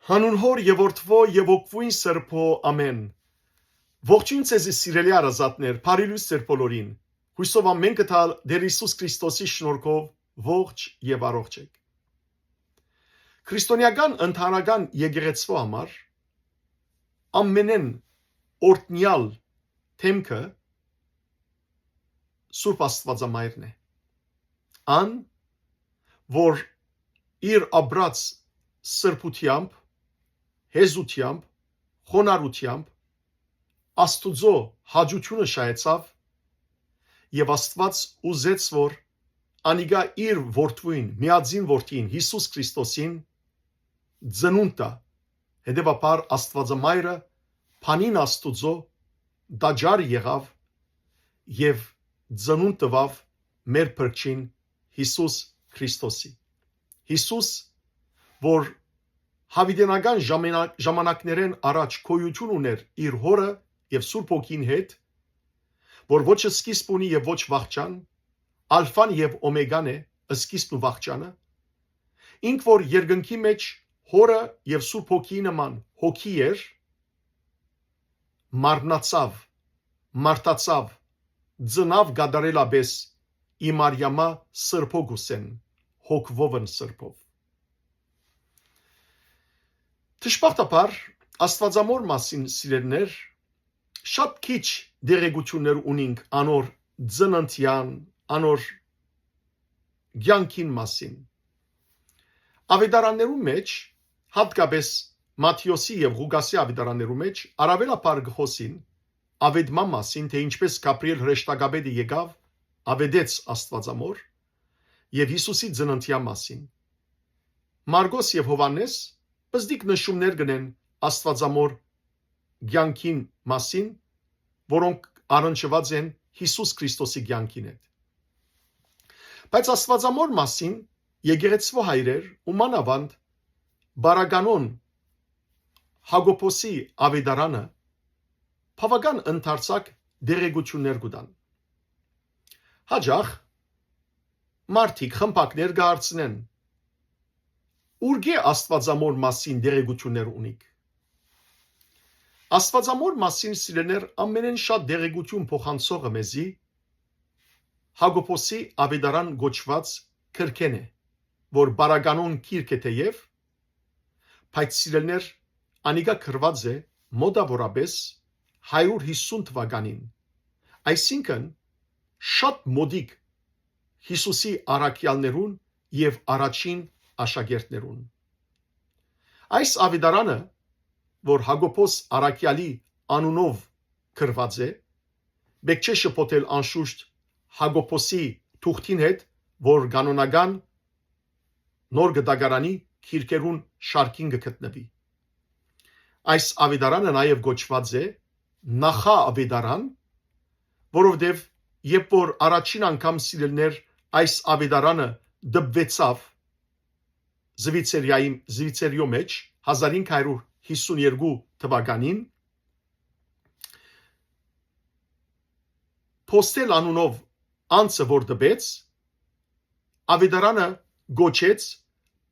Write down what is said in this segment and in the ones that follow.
Հանուն հոր եւ որդվո եւ օգվույն սրբո ամեն։ Ողջույն ցեզի սիրելի արազատներ, բարի լույս ձեր բոլորին։ Հույսով ամեն կտալ Տեր Հիսուս Քրիստոսի շնորհքով ողջ եւ առողջ եք։ Քրիստոնեական ընդհանրական եկեղեցու համար ամենեն օրտնյալ թեմքը Սուրբ Աստվածամայրն է։ Ան, որ իր ապրած սրբությամբ, հեզությամբ, խոնարհությամբ Աստուծո հաճությունը շայեցավ եւ Աստված ուզեց, որ անիգա իր որդվին, միածին որդին Հիսուս Քրիստոսին ծնունդը, հետեւաբար Աստվածամայրը փանին Աստուծո դաջար եղավ եւ ծնունդ տվավ մեր փրկին Հիսուս Քրիստոսի։ Հիսուս, որ հավիտենական ժամանակներեն առաջ քոյություն ուներ իր հորը եւ Սուրբ Հոգին հետ, որ ոչ սկիզբ ունի եւ ոչ վախճան, ալֆան եւ օմեգան է, սկիզբն ու վախճանը, ինք որ երկնքի մեջ հորը եւ Սուրբ Հոգի նման հոգի էր, մարմնացավ, մարտացավ, ծնավ գադարելաբես իմարյամա սրբոգուսեն, հոգվովն սրբով։ Դժբախտաբար Աստվածամոր մասին սիրելիներ շատ քիչ դերեկություններ ունենք անոր ծննդյան, անոր կյանքին մասին։ Ավետարաններու մեջ, հատկապես Մատթեոսի եւ Ղուկասի ավետարաններու մեջ առավելապար գխոսին ավետման մասին, թե ինչպես Գաբրիել հրեշտակաբեդը եկավ, ավետեց Աստվածամոր եւ Հիսուսի ծննդյան մասին։ Մարգոս եւ Հովհաննես բզդիկ նշումներ գնեն Աստվածամոր կյանքին մասին, որոնք առնչված են Հիսուս Քրիստոսի կյանքին հետ։ Բայց Աստվածամոր մասին եկեղեցու հայրեր ու մանավանդ Բարագանոն Հակոբոսի ավետարանը բավական ընդարձակ դերեկություններ կտան։ Հաջող մարդիկ խմբակներ կհարցնեն, ուր Աստվածամոր մասին դերեկություններ ունիք։ Աստվածամոր մասին սիրելիներ ամենեն շատ դերեկություն փոխանցողը մեզի Հակոբոսի ավետարան գոչված քրքեն է, որ Բարագանոն գիրք է թեև, բայց սիրելիներ անիգա գրված է մոտավորապես 150 թվականին, այսինքն շատ մոդիկ Հիսուսի առաքյալներուն եւ առաջին աշակերտներուն։ Այս ավետարանը, որ Հակոբոս առաքյալի անունով գրված է, բեք չէ շփոթել անշուշտ Հակոբոսի թուղթին հետ, որ կանոնական նոր գդագարանի քիրքերուն շարքին գտնվի։ Այս ավետարանը նաև գոչված է նախաավետարան, որովհետև երբ որ առաջին անգամ սիրելիներ այս ավետարանը դպվեցավ Զվիցերիո մեջ 1552 թվականին, Փոստել անունով անձը որ դպեց, ավետարանը գոչեց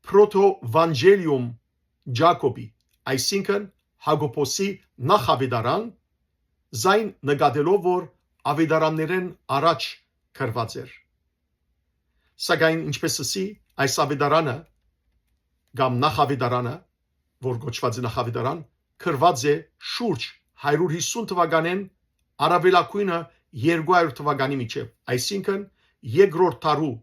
Պրոտովանջելիում Ջակոբի, այսինքն Հակոբոսի նախավետարան, զայն նկատելով, որ ավետարաններեն առաջ գրված էր։ Սակայն ինչպես ասի, այս ավետարանը կամ նախավետարանը, որ գոչված է նախավետարան, գրված է շուրջ 150 թվականեն առավելագույնը 200 թվականի միջև, այսինքն երկրորդ դարու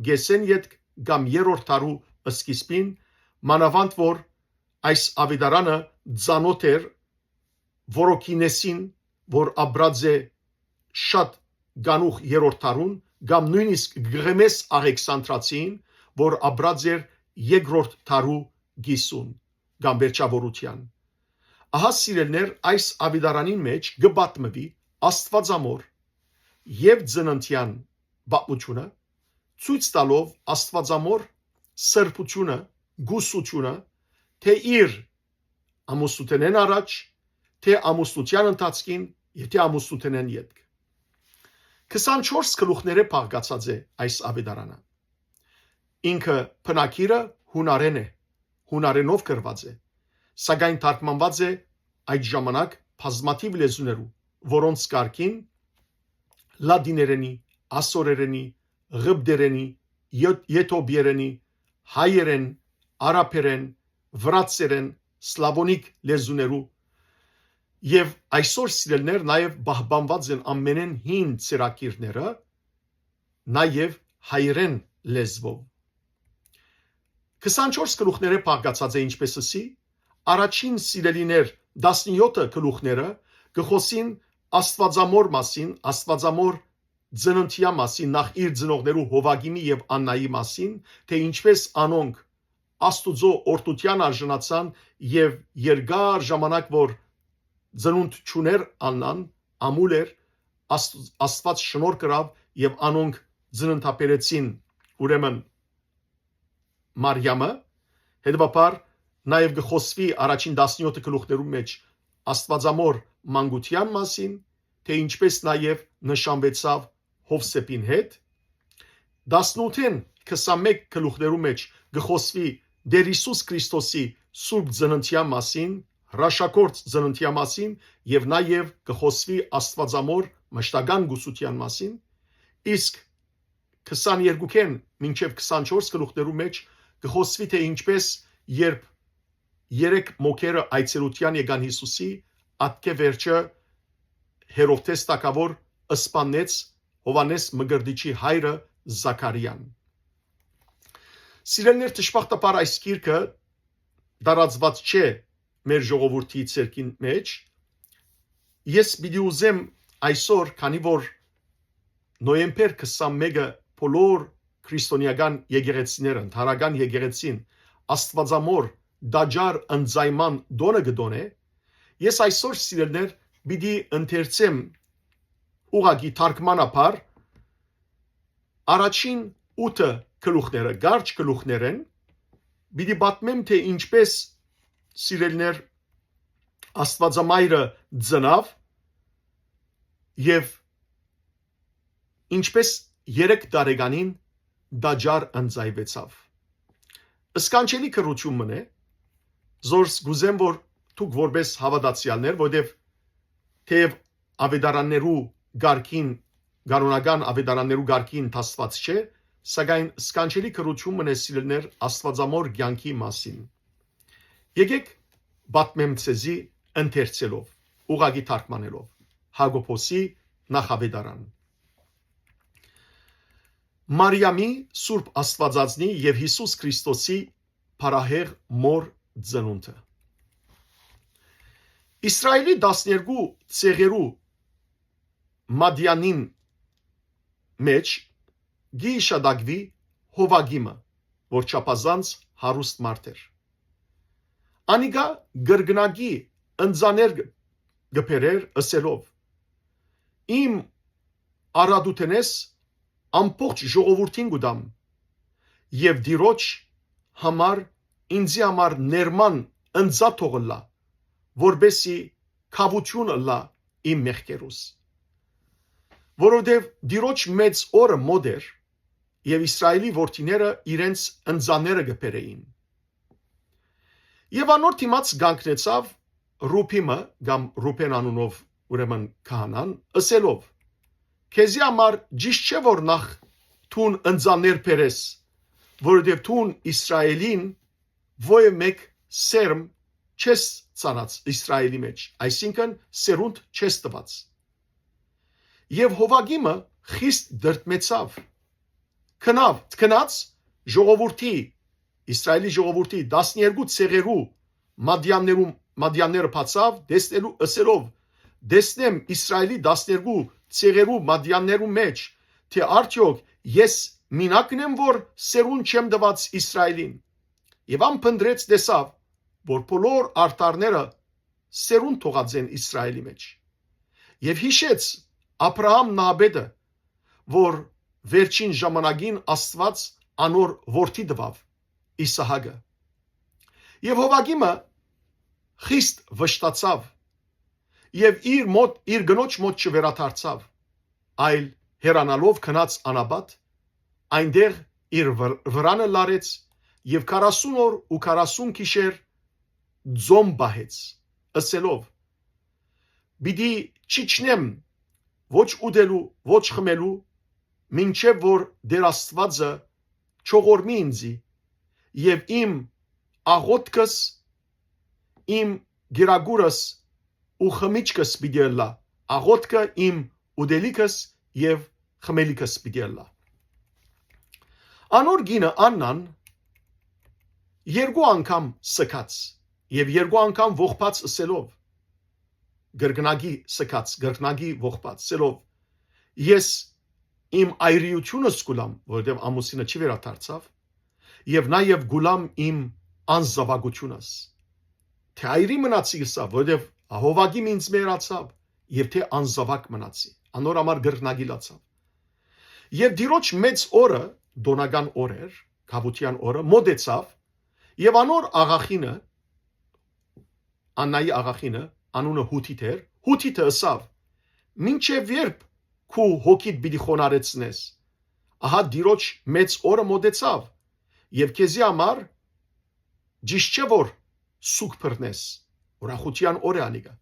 գեսեն յետք կամ երրորդ դարու սկիզբին, մանավանդ որ այս ավետարանը ծանոթ էր Որոքինեսին, որ ապրած է շատ գանուխ երրորդ դարուն, կամ նույնիսկ Գրեմես Աղեքսանդրացին, որ ապրած էր երկրորդ դարու գիսուն կամ վերջավորության։ Ահա սիրելիներ, այս ավետարանին մեջ գպատմվի Աստվածամոր եւ ծննդյան պատմությունը, ցույց տալով Աստվածամոր սրբությունը, գուսությունը, թե իր ամուսնութենեն առաջ, թե ամուսնության ընթացքին եւ թե ամուսնութենեն յետք։ 24 գլուխները փաղկացած է այս ավետարանը։ Ինքը բնակիրը հունարեն է, հունարենով գրված է, սակայն թարգմանված է այդ ժամանակ բազմաթիվ լեզուներով, որոնց կարգին լատիներենի, ասորերենի, ղբդերենի, եթոբերենի, հայերեն, արաբերեն, վրացերեն, սլավոնիկ լեզուներով եւ այսօր սիրելներ նաև բահբանված են ամենեն հին ծրագիրները նաև հայերեն լեզվով 24 գլուխները բաղկացած է ինչպես ասի առաջին սիրելիներ 17 գլուխները գխոսին աստվածամոր մասին աստվածամոր ծննդյա մասին նախ իր ծնողներու Հովագիմի եւ Աննայի մասին թե ինչպես անոնք Աստուծո օրտության արժանացան եւ երկար ժամանակ որ ծնունդ չուներ Աննան ամուլ էր Աստված շնորհ կրավ եւ անոնք ծննդապերեցին ուրեմն Մարիամը հետաբար նաեւ գխոսվի առաջին 17 գլուխներու մեջ Աստվածամոր մանկության մասին թե ինչպես նաեւ նշանվեցավ Հովսեփին հետ 18-ին 21 գլուխներու մեջ գխոսվի Դեր Հիսուս Քրիստոսի սուրբ ծննդյա մասին հրաշագործ ծննդյա մասին եւ նաեւ գխոսվի Աստվածամոր մշտական գուսության մասին իսկ 22-ին մինչեւ 24 գլուխներու մեջ գխոսվի թե ինչպես երբ երեք մոքերը այցելության եկան Հիսուսի ատկե վերջը Հերովդես տակավոր ըսպանեց Հովանես Մգրդիչի հայրը Զաքարիան Սիրելներ դժբախտաբար այս գիրքը դարածված չէ մեր ժողովրդի ցերկին մեջ ես պիտի ուզեմ այսօր քանի որ նոյեմբեր 21-ը բոլոր քրիստոնեական եկեղեցիները ընդհանրական եկեղեցին Աստվածամոր դաջար ընձայման դոնը գդոնե ես այսօր սիրելներ պիտի ընթերցեմ ուղագի թարգմանաբար առաջին 8 գլուխները գարչ գլուխներ են պիտի պատմեմ թե ինչպես սիրելներ Աստվածամայրը ծնավ եւ ինչպես 3 տարեկանին դաջար ընձայվեցավ Սկանչելի քրություն մնե զորս գուզեմ որ դուք որպես հավատացյալներ որտեվ թեև ավետարաններու գարքին գարոնական ավետարաններու գարքին տասված չէ սակայն սկանչելի քրություն մնե սիրելներ Աստվածամոր կյանքի մասին եկեք պատմեմ ցեզի ընթերցելով ուղագի թարգմանելով Հակոբոսի նախավետարան Մարիամի Սուրբ Աստվածածնի եւ Հիսուս Քրիստոսի փարահեղ մոր ծնունդը Իսրայելի 12 ցեղերու Մադյանին մեջ գիշադագվի Հովագիմը որ չափազանց հարուստ մարդ էր Անիգա գրգնագի ընձաներ գբերեր ըսելով Իմ արադուտենես ամբողջ ժողովրդին գուդամ եւ դիրոջ համար ինձի համար ներման ընձա թողլա որբեսի քավություն լա իմ մեղքերուս որովհետև դիրոջ մեծ օրը մոտ էր եւ Իսրայելի որդիները իրենց ընձաները գբերեին եւ անոր դիմաց գանկնեցավ Ռուփիմը կամ Ռուփեն անունով ուրեմն քահանան ըսելով Քեզի համար ճիշտ չէ որ նախ թուն ընձաներ բերես որովհետև թուն Իսրայելին ոյ մեկ սերմ չես ցանած Իսրայելի մեջ այսինքն սերունդ չես տված Եվ Հովագիմը խիստ դրտմեցավ քնած ժողովրդի Իսրայելի ժողովրդի 12 ցեղերու մադյանները բացավ դեսնելու ըսելով դեսնեմ Իսրայելի 12 ցեղերու մադյաններու մեջ թե արդյոք ես մինակն եմ որ սերուն չեմ տված Իսրայելին եւ ամփնդրեց տեսավ որ բոլոր արտարները սերուն թողած են Իսրայելի մեջ եւ հիշեց Աբրահամ նաբեդը որ վերջին ժամանակին Աստված անոր որդի տվավ Իսահակը եւ Հովագիմը խիստ վշտացավ եւ իր գնոջ մոտ չվերադարձավ այլ հերանալով քնած անաբատ այնտեղ իր վրանը լարեց եւ 40 օր ու 40 գիշեր ձոմ բահեց, ըսելով. «Բիդի չիջնեմ ոչ ուտելու, ոչ խմելու, մինչև որ Տեր Աստվածը չողորմի ինձի, եւ իմ աղոթքս, իմ գիրագուրս ու խմիչքս պիտի ըլլա, աղոթքը իմ ուտելիքս եւ խմելիքս պիտի ըլլա»։ Անոր գինը Աննան երկու անգամ սքաց եւ երկու անգամ ողբաց ըսելով, գրկնագի սքաց, գրկնագի ողբաց ըսելով, ես իմ այրիությունս գուլամ, որովհետեւ ամուսինը չի վերադարձավ, եւ նաեւ գուլամ իմ անզավակությունս, թե այրի մնացի սա, որովհետեւ Հովագիմ ինձ մերացավ, եւ թե անզավակ մնացի, անոր համար գրկնագի լացավ։ Եվ դիրոջ մեծ օրը, դոնական օրեր, կավության օրը մոտեցավ, եւ անոր աղախինը, Աննայի աղախինը, անունը Հութիթ էր, Հութիթը ըսավ. «Մինչև երբ քու հոգիդ պիտի խոնարեցնես, ահա դիրոջ մեծ օրը մոտեցավ, եւ քեզի համար ճիշտ չէ որ սուկ բռնես, ուրախության օր է անիկա,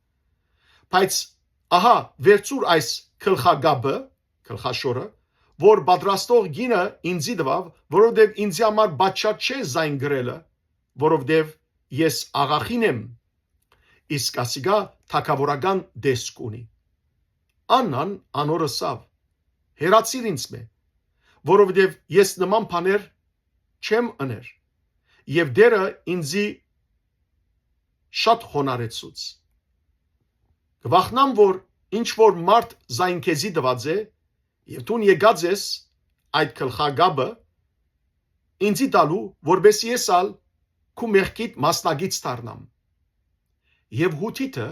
բայց ահա վերցուր այս գլխագաբը, գլխաշորը, որ պատրաստող գինը ինձի տվավ, որովհետև ինձի համար բաճար չէ զայն գրելը, որովհետև ես աղախին եմ, իսկ ասիգա թագավորական դեսք ունի»։ Աննան անոր ըսավ. «Հեռացիր ինձ մե, որովհետև ես նման բաներ չեմ ըներ, եւ դերը ինձի շատ խոնարեցուց։ Գվախնամ, որ ինչ որ մարդ զայն քեզի տված է, եւ դու եկած ես այդ գլխագաբը ինձի տալու, որբեսի ես ալ քու մեղքիդ մասնագից դառնամ»։ Եվ Հութիթը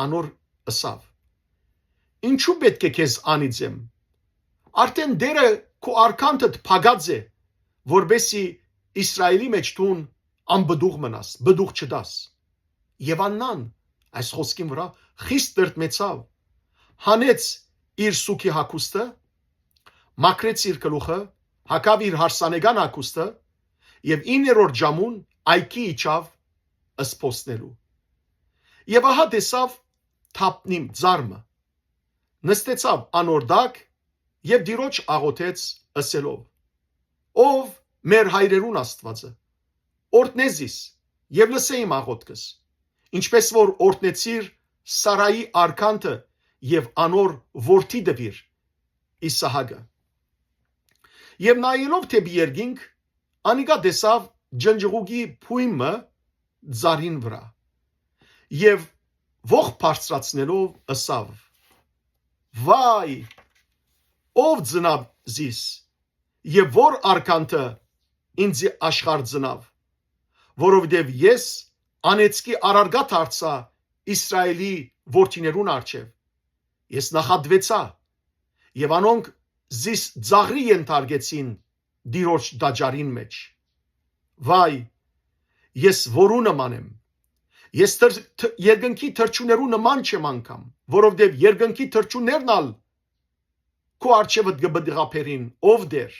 անոր ըսավ. «Ինչու պետք է քեզ անիծեմ, արդեն դերը քու արքանտդ փագած է, որբեսի Իսրայելի մեջ դուն անբդուղ մնաս, բդուղ չդաս»։ Եվ Աննան այս խոսքին վրա խիստ տրտմեցավ, հանեց իր սուքի հագուստը, մաքրեց իր գլուխը, հագավ իր հարսանեկան հագուստը եւ 9-րդ ժամուն այքի իջավ ըսփոսնելու։ Եվ ահա տեսավ թափնիմ ձարմը, նստեցավ անոր տակ եւ դիրոջ աղոթեց ըսելով. «Ով մեր հայրերուն Աստվածը, օրհնեզիս եւ լսե իմ աղոթքս, ինչպես որ օրհնեցիր Սարայի արքանտը եւ անոր որդի դվիր Իսահակը»։ Եվ նայելով թեպի երկինք, անիկա տեսավ ջնջղուկի փույմը ձարին վրա եւ ողջ բարձրացնելով ըսավ. «Վայ, ով ծնավ զիս եւ որ արքանտը ինձ աշխարհ ծնավ, որովհետեւ ես անեծքի առարգա դարձա Իսրայելի որդիներուն առջև, ես նախատվեցա եւ անոնք զիս ծաղրի ենթարկեցին դիրոջ դաջարին մեջ։ Վայ, ես որու նման եմ, ես երկնքի թրջուներու նման չեմ անգամ, որովհետև երկնքի թրջուներն ալ քո առջևդ գբդղափերին, ով դեր։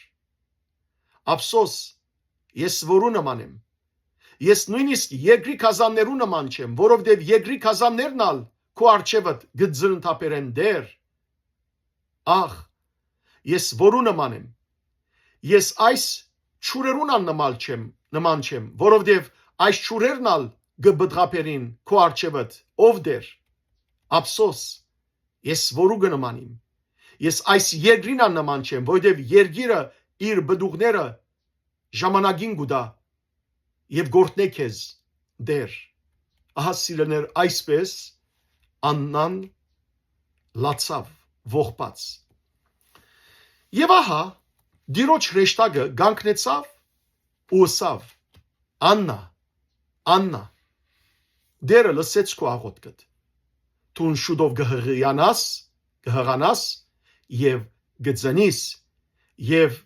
Ափսոս, ես որու նման եմ, ես նույնիսկ երկրի քազաններու նման չեմ, որովհետև երկրի քազաններն ալ քո առջևդ գծրընթապերեն դեր։ Ահ, ես որու նման եմ, ես այս ճուրերուն ալ նման չեմ, որովհետև այս ճուրերն ալ գբդղափերին քո առջևդ, ով դեր։ Ափսոս, ես որու կնմանիմ, ես այս երկրին ալ նման չեմ, որովհետև երկիրը իր բդուղները ժամանակին գուտա եւ գործնե քեզ դեր։ Ահա սիրելիներ, այսպես Աննան լացավ ողբաց։ Եվ ահա դիրոջ հրեշտակը գանկնեցավ ու ըսավ. «Աննա, Աննա, դերը լսեց քո աղոթքդ, դու շուտով կհղանաս եւ կծնիս եւ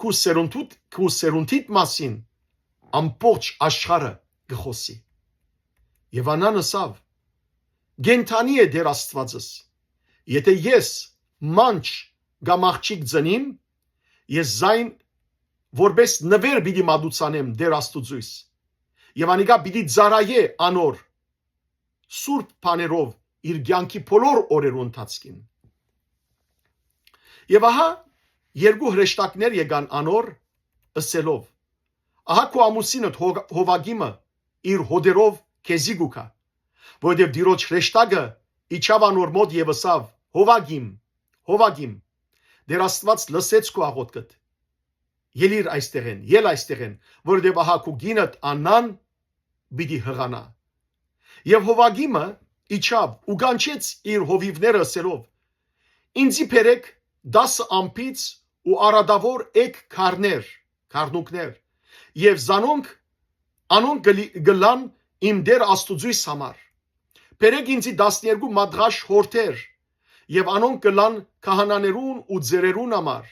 քու սերունդիդ մասին ամբողջ աշխարհը կխոսի»։ Եվ Աննան ըսավ. «Գենթանի է Տեր Աստվածս, եթե ես մանչ կամ աղջիկ ծնիմ, ես զայն որպես նվեր պիտի մատուցանեմ Տեր Աստուծույս, Եվ անիկա պիտի ծարայե անոր սուրբ բաներով իր կյանքի բոլոր օրերու ընթացքին։ Եվ ահա երկու հրեշտակներ եկան անոր ըսելով. ահա քո ամուսինդ Հովագիմը իր հոդերով քեզի գուքա, որովհետև դիրոջ հրեշտակը իջավ անոր մոտ եւ ըսավ. Հովագիմ, դեր Աստված լսեց քո աղոթքդ։ Ելիր այստեղեն, ել այստեղեն, որովհետև ահա քո գինդ Աննան պիտի հղանա։ Եվ Հովագիմը իջավ ու կանչեց իր հովիվները ըսելով. ինձի բերեք 10 ամպից ու արադավոր էգ քառնուկներ, եւ անոնք գլան իմ դեր Աստուծույս համար։ Բերեք ինձի 12 մադրաշ հորթեր, եւ անոնք գլան քահանաներուն ու ձերերուն համար,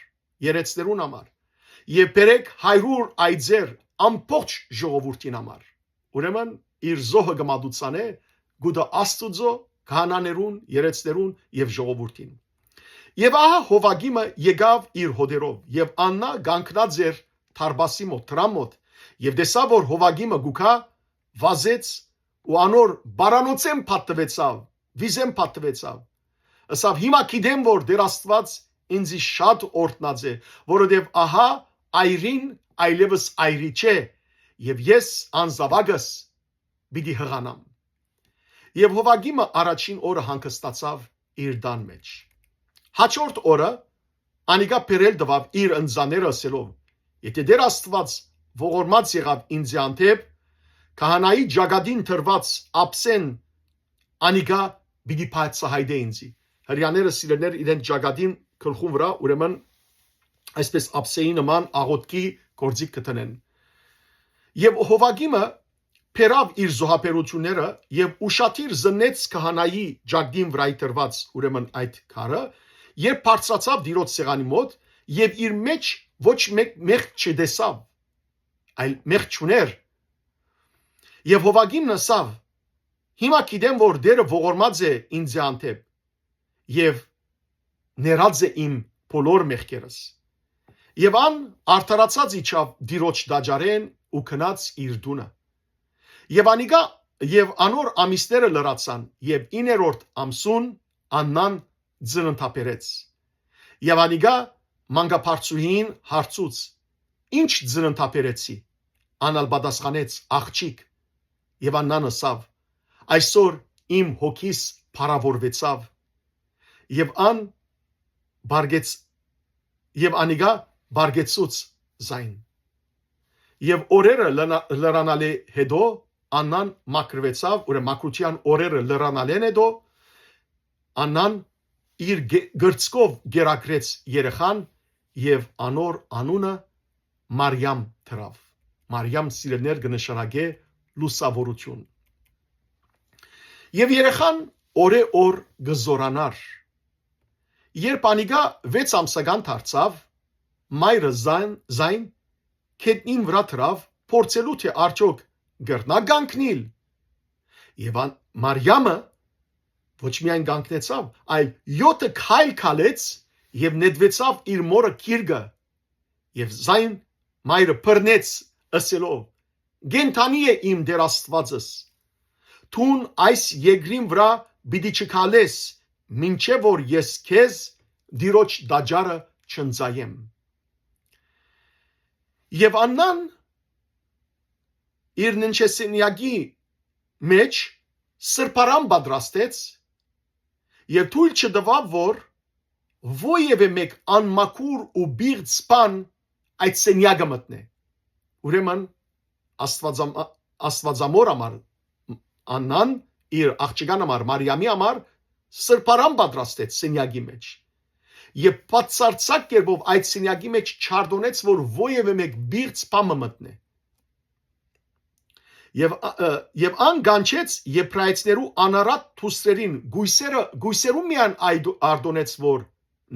երեցներուն համար, եւ բերեք 100 այծեր ամբողջ ժողովրդին համար։ Ուրեմն իր զոհը գմադուցանե գուդը Աստուծո, քահանաներուն, երեցներուն եւ ժողովրդին։ Եվ ահա Հովագիմը եկավ իր հոդերով, եւ Աննա գանքնած էր թարբասի մոտ, տրամ մոտ, եւ տեսավ, որ Հովագիմը գուքա վազեց ու անոր բարանոցեմ վիզեմ պատվեցավ։ Ասավ հիմա գիտեմ, որ դեր Աստված ինձի շատ օրհնած է, որովհետև ահա այրին այլևս այրի չէ, եւ ես անզավակս պիտի հղանամ։ Եվ Հովագիմը առաջին օրը հանգստացավ իր տան մեջ։ Հաջորդ օրը անիկա բերել տվավ իր ընձաները ասելով. եթե դեր Աստված ողորմած եղավ ինձ անտեպ, քահանայի ջագադին թրված ափսեն անիկա պիտի փայծահայտե ինձի։ Հрьяաները սիրելներ իրեն ջագադին գլխուն վրա, ուրեմն այսպես ափսեի նման աղոթքի գործիք կտնեն։ Եվ Հովագիմը փերավ իր զոհաբերությունները եւ ուշադիր զննեց քահանայի ջագդին վրայի դրված, ուրեմն այդ քարը, երբ բարձրացավ դիրոց սեղանի մոտ եւ իր մեջ ոչ մեկ մեղք չտեսավ, այլ մեղք չուներ։ Եվ Հովագիմն ասավ. հիմա գիտեմ, որ դերը ողորմած է ինձ անտեպ եւ ներած է իմ բոլոր մեղքերս։ Եվ արդարացած իջավ դիրոջ դաջարեն ու քնած իր տունը։ Եվ անիկա եւ անոր ամիսները լրացան եւ 9-րդ ամսուն Աննան ծննդաբերեց։ Եվ անիկա մանկապարծուհին հարցուց. ինչ ծննդաբերեցի։ Անալ պատասխանեց. աղջիկ։ Եվ Աննան ասավ. այսօր իմ հոգիս փառավորվեցավ։ Եվ անիկա բարգեցուց զայն։ Եվ օրերը լրանալի հետո Աննան մաքրվեցավ, ուրեմն մաքրության օրերը լրանալեն հետո Աննան իր գրծքով գերակրեց երեխան եւ անոր անունը Մարիամ դրավ։ Մարիամ սիրելներ կնշանակե լուսավորություն։ Եվ երեխան օրե-օր գզորանար։ Երբ անիկա 6 ամսական դարձավ, մայրը զայն քետնին վրա դրավ, փորձելու թե արդյոք գրնա գանկնիլ։ Եվ Մարիամը ոչ միայն գանկնեցավ, այլ 7 քայլ քալեց եւ նետվեցավ իր մորը քիրգը։ Եվ զայն մայրը բռնեց ասելով. գենթանի է իմ դեր Աստվածս, թուն այս երկրին վրա պիտի չքալես, մինչև որ ես քեզ դիրոջ դաջարը չընծայեմ։ Եվ Աննան իր ննչեսենյակի մեջ սրբարան պատրաստեց եւ թույլ չտվավ, որ ովևէ մեկ անմաքուր ու բիղծ բան այդ սենյակը մտնե։ Ուրեմն Աստվածամոր համար Աննան իր աղջկան համար Մարիամի համար սրբարան պատրաստեց սենյակի մեջ։ Եվ բացարձակ կերպով այդ սենյակի մեջ չարդոնեց, որ ովևէ մեկ բիղծ բան մտնե։ Եվ կանչեց եբրայեցներու անարատ թուսերին գույսերու միան արդոնեց, որ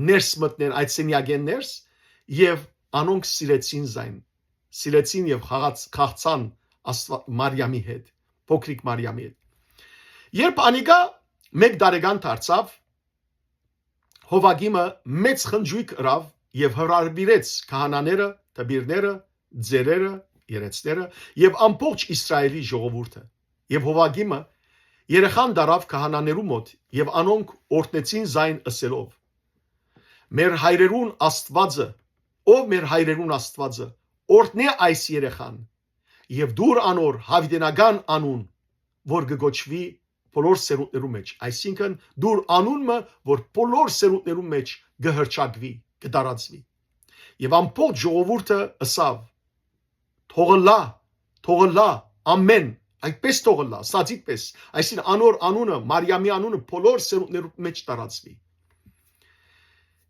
ներս մտնեն այդ սենյակեն ներս, եւ անոնք սիրեցին եւ խաղացան Մարիամի հետ, փոքրիկ Մարիամի հետ։ Երբ անիկա 1 տարեկան դարձավ, Հովագիմը մեծ խնջույք ըրավ եւ հրավիրեց քահանաները, տբիրները, ձերերը երեցները եւ ամբողջ Իսրայելի ժողովուրդը։ Եվ Հովագիմը երեխան դարավ քահանաներու մոտ եւ անոնք օրտնեցին զայն ըսելով. Մեր հայրերուն Աստվածը, ով մեր հայրերուն Աստվածը, օրտնե այս երեխան եւ դուր անոր հավիտենական անուն, որ գոչվի բոլոր սերունդներու մեջ, այսինքն դուր անունը, որ բոլոր սերունդներու մեջ գհրճագվի, գդարածվի։ Եվ ամբողջ ժողովուրդը ըսավ. թողլա, ամեն, այդպես թողլա, սածիպես, այսին անոր անունը, Մարիամի անունը բոլոր սերունդներու մեջ տարածվի։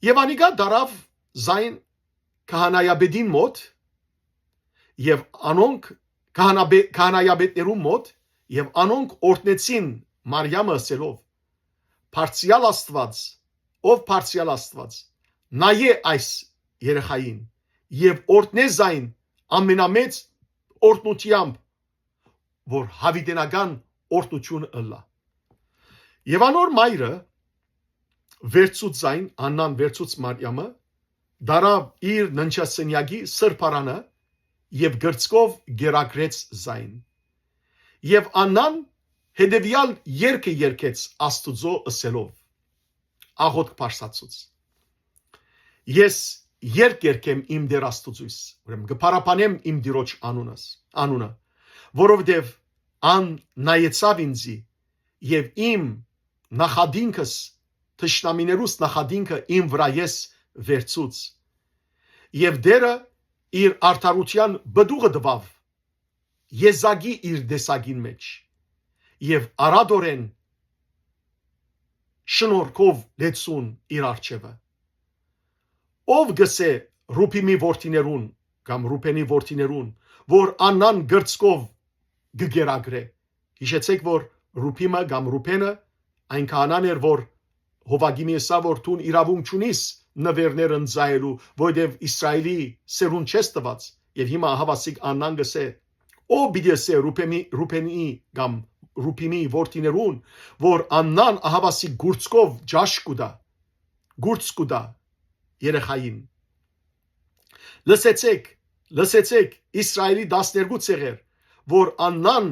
Եվ անիգա դարավ զայն քահանայաբեդին մոտ եւ անոնք քահանայաբեդներու մոտ եւ անոնք օրտնեցին Մարիամը ասելով. Փարցիալ Աստված, ով փարցիալ Աստված, նայե այս երեխային եւ օրտնե զայն ամենամեծ օրտնությամբ, որ հավիտենական օրտնություն ըլլա։ Եվ անոր մայրը վերցուց զայն, Աննան վերցուց Մարիամը, դարավ իր ննչասենյակի սրբարանը եւ գրծքով գերակրեց զայն։ Եվ Աննան հետևյալ երգը երգեց Աստուծո ըսելով. աղոթք պարսացուց. Ես երգ երգեմ իմ Տեր Աստուծույս, ուրեմն կփարապանեմ իմ Տիրոջ անունը, որովհետև ան նայեցավ ինձի եւ իմ նախադինքս թշնամիներուս նախադինքը իմ վրա ես վերցուց եւ Տերը իր արդարության բդուղը տվավ Եզագի իր դեսագին մեջ եւ արադորեն շնորհքով լեցուն իր արջևը ով գսե Ռուփիմի որդիներուն կամ Ռուփենի որդիներուն որ Աննան գրծքով գգերագրե հիշեցեք որ Ռուփիմը կամ Ռուփենը այն քահանան էր որ Հովագիմի ասա որ տուն իրավունք չունիս նվերներ ընձայելու որովհետև Իսրայելի սերուն չես տված եւ հիմա հավասիկ Աննան գսե ով պիտի ասե Ռուփենի կամ Ռուփիմի որդիներուն որ Աննան հավասիկ գուրցկով ջաշ կուտա երեխային լսեցեք Իսրայելի 12 ցեղեր որ Աննան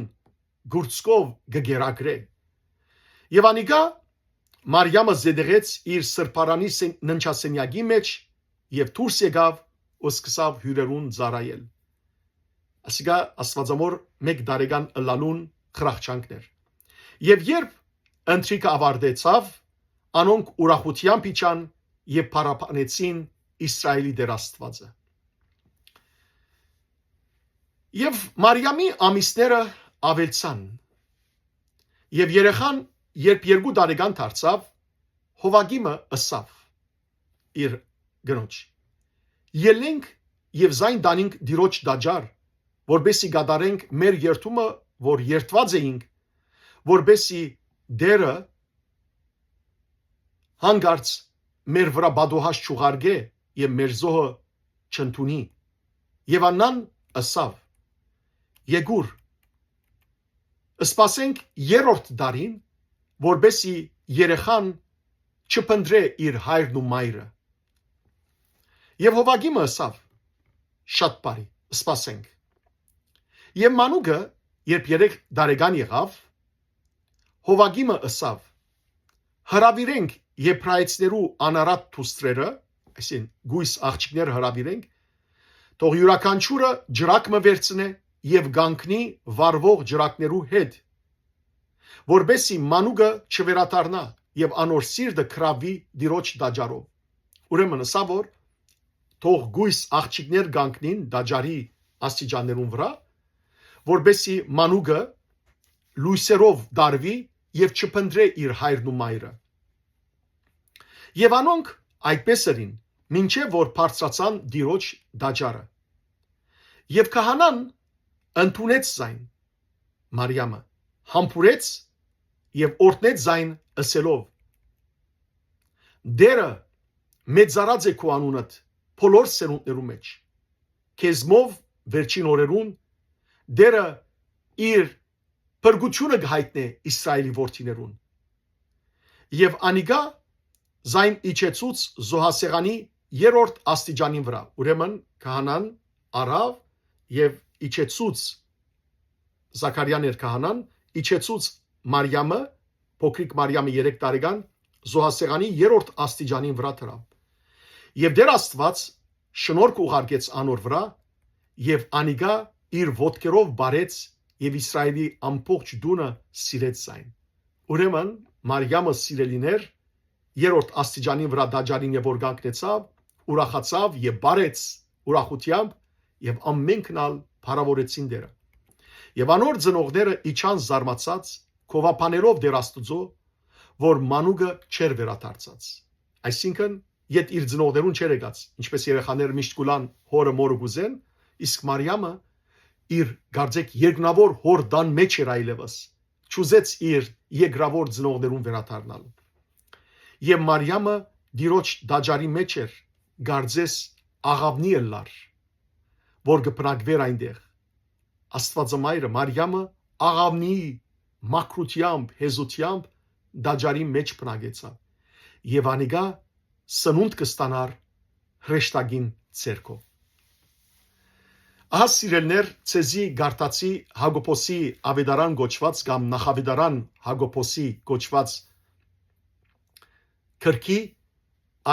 գուրցկով գգերագրե եւ անիգա Մարիամը զեդեղեց իր սրբարանի ննչասենյակի մեջ եւ դուրս եկավ ու սկսավ հյուրերուն ծառայել ասիկա Աստվածամոր 1 տարեկան ըլլալուն խրախճանքներ եւ երբ ընթրիքը ավարտեցավ անոնք ուրախությամբ իջան եւ փարապանեցին Իսրայելի Տեր Աստվածը եւ Մարիամի ամիսները ավելցան եւ երեխան երբ 2 տարեկան դարձավ Հովագիմը ըսավ իր գնոջ ելնենք եւ զայն դանենք Տիրոջ դաջար որբեսի գադարենք մեր երթումը որ երթված էինք որբեսի Տերը հանգարց մեր վրա բադոհաս չուղարկե եւ մեր զոհը չընդունի եւ Աննան ըսավ Եգուր սպասենք 3-րդ դարին որբեսի երեխան չփնտրե իր հայրն ու մայրը եւ Հովագիմը ըսավ շատ բարի սպասենք եւ մանուկը երբ 3 տարեկան եղավ Հովագիմը ըսավ հրավիրենք եբրայեցներու անարատ թուստրերը այսին գույս աղջիկներ հրավիրենք թող յուրաքանչյուրը ջրակը վերցնե եւ գանքնի վարվող ջրակներու հետ որբեսի մանուկը չվերադառնա եւ անոր սիրտը քրավի Տիրոջ դաջարով ուրեմն ասա որ թող գույս աղջիկներ գանքնին դաջարի աստիճաններուն վրա որբեսի մանուկը լույսերով դարվի եւ չփնտրե իր հայրն ու մայրը եւ անոնք այդպես էին մինչեւ որ բարձրացան Տիրոջ դաջարը եւ քահանան ընդունեց զայն Մարիամը համբուրեց եւ օրտնեց զայն ըսելով Տերը մեծարած է քո անունդ բոլոր սերունդներու մեջ քեզմով վերջին օրերուն Տերը իր փրկությունը գայտնե Իսրայելի որդիներուն եւ անիգա զայն իջեցուց զոհասեղանի 3-րդ աստիճանի վրա ուրեմն քահանան արավ եւ իջեցուց Զաքարիան էր քահանան, իջեցուց Մարիամը, փոքրիկ Մարիամը 3 տարեկան զոհասեղանի 3-րդ աստիճանին վրա դրավ։ Եվ դեր Աստված շնորհք ուղարկեց անոր վրա եւ անիգա իր ոտքերով բարեց եւ Իսրայելի ամբողջ դունը սիրեց այն։ Ուրեմն Մարիամը սիրելիներ 3-րդ աստիճանին վրա դաջարին եւ որ գանկնեցավ, ուրախացավ եւ բարեց ուրախությամբ եւ ամենքն ալ փառավորեցին դերը։ Եվ անոր ծնողները իջան զարմացած քովապաներով դեր Աստուծո, որ մանուկը չեր վերադարձած։ Այսինքն իդ իր ծնողներուն չեր եկած, ինչպես երեխաները միշտ կուլան հորը մորը գուզեն, իսկ Մարիամը իր գարձեք երկնավոր հոր դան մեջ էր այլևս, չուզեց իր երկրավոր ծնողներուն վերադառնալ։ Եվ Մարիամը դիրոջ դաջարի մեջ էր, գարձես աղավնի ելար, որ կփնակվեր այնտեղ։ Աստվածամայրը Մարիամը աղավնի մաքրությամբ, հեզությամբ դաջարի մեջ փնագեցավ եւ անիգա սնունդ կստանար հրեշտակին ցերկով։ Ահա սիրելներ, ցեզի գարտացի Հակոբոսի ավետարան գոչված կամ նախավետարան Հակոբոսի գոչված քրքի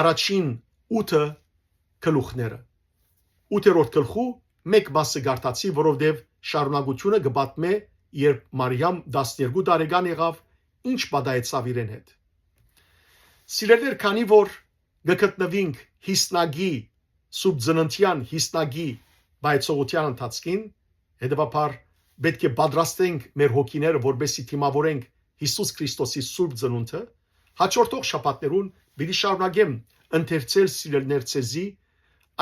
առաջին 8 գլուխները 8-րդ գլխու մեկ մասը գարտացի, որովհետև շարունակությունը կպատմե, երբ Մարիամ 12 տարեկան եղավ, ինչ պատահեցավ իրեն հետ։ Սիրելիներ, քանի որ գտնվինք հիսնագի սուրբ ծննդյան հիսնագի բայցողության ընթացքին, հետևաբար պետք է պատրաստենք մեր հոգիները, որպեսզի դիմավորենք Հիսուս Քրիստոսի սուրբ ծնունդը, հաջորդող շաբաթներուն պիտի շարունակեմ ընթերցել սիրելիներ ցեզի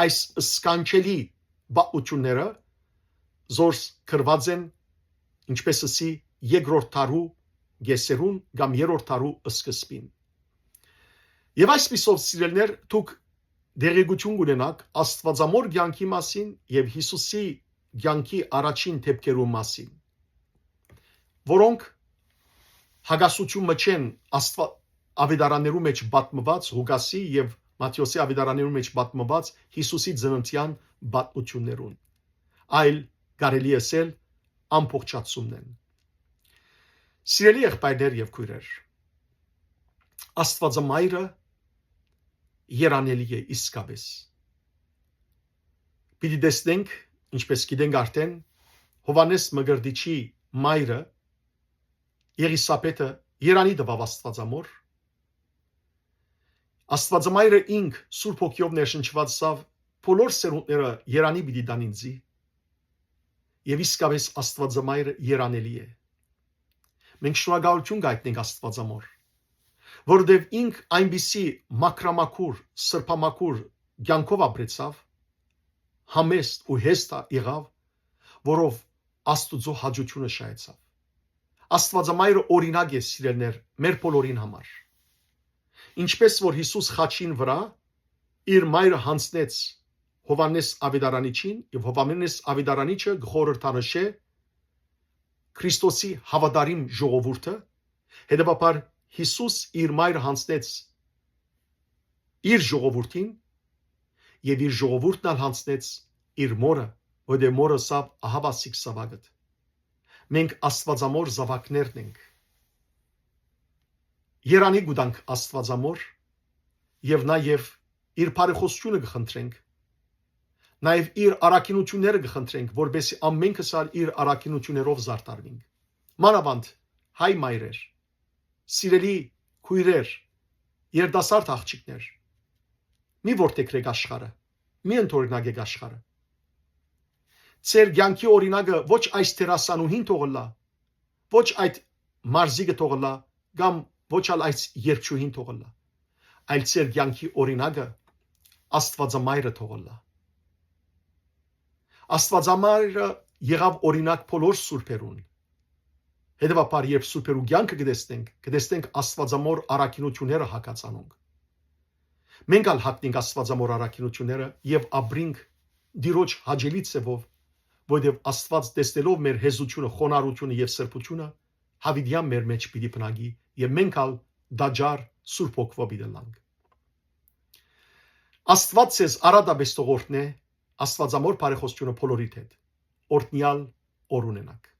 այս սկանչելի բաությունները զորս կրված են ինչպես ասի երկրորդ տարու գեսերուն կամ երրորդ տարու սկզբին։ Եվ այսպիսով սիրելիներ, դուք դերեկություն ունենաք Աստվածամոր կյանքի մասին եւ Հիսուսի կյանքի առաջին դեպքերու մասին, որոնք հագասություն մչեն ավետարաններու մեջ պատմված Ղուկասի եւ Մատթեոսի ավետարաններու մեջ պատմված Հիսուսի ծննդյան պատմություններուն, այլ կարելի է ասել ամբողջացումն են։ Սիրելի եղբայրներ եւ քույրեր, Աստվածամայրը երանելի է իսկապես։ Պիտի տեսնենք, ինչպես գիտենք արդեն, Հովանես Մկրտիչի մայրը Եղիսաբեթը երանի տվավ Աստվածամոր։ Աստվածամայրը ինք Սուրբ Հոգիով ներշնչվածավ բոլոր սերունդները երանի պիտի տան ինձի։ Եվ իսկապես Աստվածամայրը երանելի է։ Մենք շնորհակալություն կհայտնենք Աստվածամոր, որովհետև ինք այնպիսի մաքրամաքուր, սրբամաքուր կյանքով ապրեցավ, համեստ ու հեստ եղավ, որով Աստուծո հաճությունը շահեցավ։ Աստվածամայրը օրինակ է սիրելներ մեր բոլորին համար։ Ինչպես որ Հիսուս խաչին վրա իր մայրը հանձնեց Հովանես ավետարանիչին եւ Հովանես ավետարանիչը գխորհրդանշե Քրիստոսի հավատարիմ ժողովուրդը, հետեւաբար Հիսուս իր մայրը հանձնեց իր ժողովուրդին եւ իր ժողովուրդն ալ հանձնեց իր մորը, որտեղ մորը սավ ահավասիկ սավագդ։ Մենք Աստվածամոր զավակներն ենք։ Երանի գուտանք Աստվածամոր եւ նաեւ իր բարեխոսությունը կխնդրենք։ Նաեւ իր առաքինությունները կխնդրենք, որպեսզի ամենքս իր առաքինություններով զարդարվենք։ Մանավանդ հայ մայրեր, սիրելի քույրեր, երիտասարդ աղջիկներ, մի որդեքրեք աշխարհը, մի ընդօրինակեք աշխարհը։ Ձեր կյանքի օրինակը ոչ այս տերասանուհին թողնա, ոչ այդ մարզիկը թողնա, կամ ոչ այս երգչուհին թողնա, այլ ձեր կյանքի օրինակը Աստվածամայրը թողնա։ Աստվածամայրը եղավ օրինակ բոլոր սուրբերուն։ Հետևաբար, երբ սուրբերու կյանքը կտեսնենք Աստվածամոր առաքինությունները հակացանոնք։ Մենք ալ հատնենք Աստվածամոր առաքինությունները եւ ապրենք դիրոջ հաճելի ցևով, որովհետեւ Աստված տեսնելով մեր հեզությունը, խոնարհությունը եւ սրբությունը հավիդյան մեր մեջ պիտի բնագի եւ մենք ալ դաջար Սուրբ Հոգով պիտի լանք։ Աստված ցեզ արադաբես տողորտնե Աստվածամոր բարեխոսությունը բոլորիդ հետ։ օրհնյալ օր ունենաք։